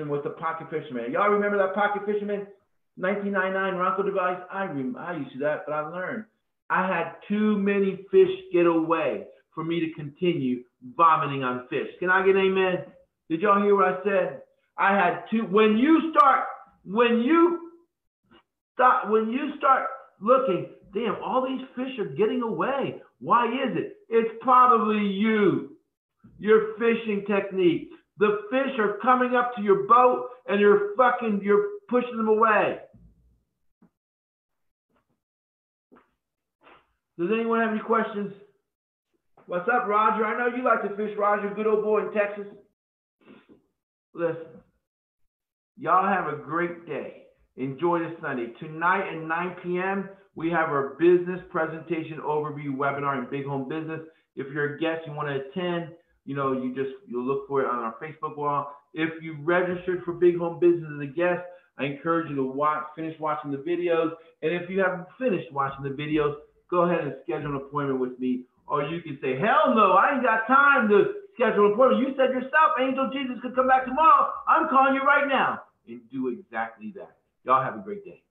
With the pocket fisherman. Y'all remember that pocket fisherman? 1999 Ronco device? I used to do that, but I learned. I had too many fish get away for me to continue vomiting on fish. Can I get an amen? Did y'all hear what I said? I had two. When you start looking, damn, all these fish are getting away. Why is it? It's probably you, your fishing technique. The fish are coming up to your boat and you're pushing them away. Does anyone have any questions? What's up, Roger? I know you like to fish, Roger, good old boy in Texas. Listen, y'all have a great day. Enjoy this Sunday. Tonight at 9 p.m., we have our business presentation overview webinar in big home business. If you're a guest, you want to attend, you'll look for it on our Facebook wall. If you registered for Big Home Business as a guest, I encourage you to finish watching the videos. And if you haven't finished watching the videos, go ahead and schedule an appointment with me. Or you can say, hell no, I ain't got time to schedule an appointment. You said yourself, Angel Jesus could come back tomorrow. I'm calling you right now. And do exactly that. Y'all have a great day.